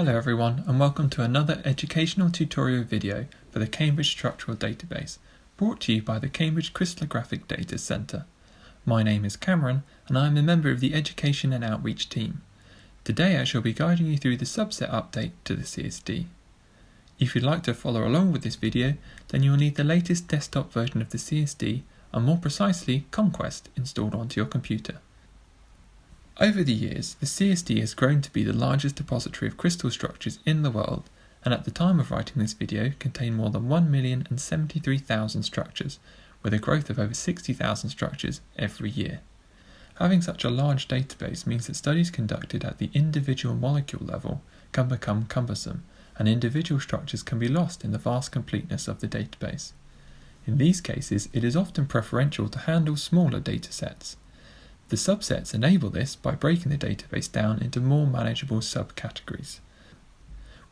Hello everyone, and welcome to another educational tutorial video for the Cambridge Structural Database, brought to you by the Cambridge Crystallographic Data Centre. My name is Cameron, and I am a member of the Education and Outreach team. Today I shall be guiding you through the subset update to the CSD. If you'd like to follow along with this video, then you will need the latest desktop version of the CSD, and more precisely ConQuest, installed onto your computer. Over the years, the CSD has grown to be the largest depository of crystal structures in the world, and at the time of writing this video contained more than 1,073,000 structures, with a growth of over 60,000 structures every year. Having such a large database means that studies conducted at the individual molecule level can become cumbersome, and individual structures can be lost in the vast completeness of the database. In these cases, it is often preferential to handle smaller datasets. The subsets enable this by breaking the database down into more manageable subcategories.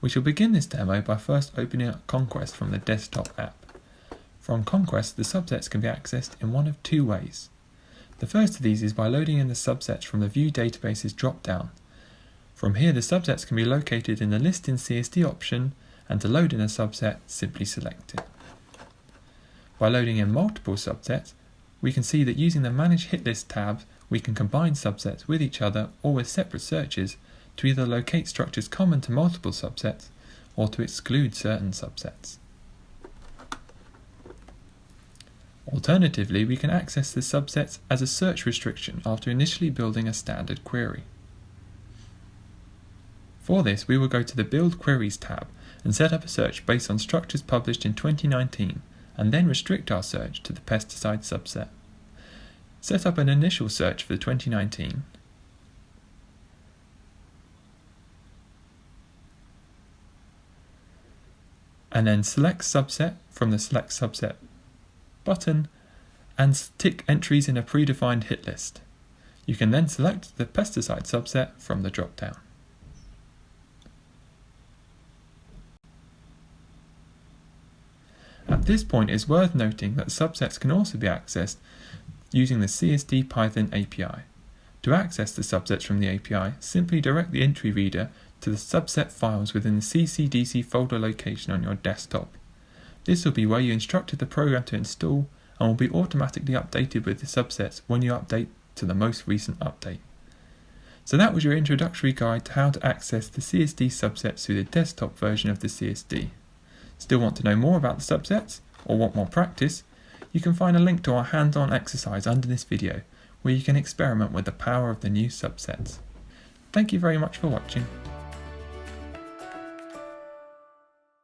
We shall begin this demo by first opening up ConQuest from the desktop app. From ConQuest, the subsets can be accessed in one of two ways. The first of these is by loading in the subsets from the View Databases drop-down. From here, the subsets can be located in the List in CSD option, and to load in a subset, simply select it. By loading in multiple subsets, we can see that using the Manage Hit List tab, we can combine subsets with each other or with separate searches to either locate structures common to multiple subsets or to exclude certain subsets. Alternatively, we can access the subsets as a search restriction after initially building a standard query. For this, we will go to the Build Queries tab and set up a search based on structures published in 2019, and then restrict our search to the pesticide subset. Set up an initial search for 2019, and then select subset from the Select Subset button and tick entries in a predefined hit list. You can then select the pesticide subset from the drop-down. At this point, it is worth noting that subsets can also be accessed using the CSD Python API. To access the subsets from the API, simply direct the entry reader to the subset files within the CCDC folder location on your desktop. This will be where you instructed the program to install and will be automatically updated with the subsets when you update to the most recent update. So that was your introductory guide to how to access the CSD subsets through the desktop version of the CSD. Still want to know more about the subsets, or want more practice? You can find a link to our hands-on exercise under this video, where you can experiment with the power of the new subsets. Thank you very much for watching.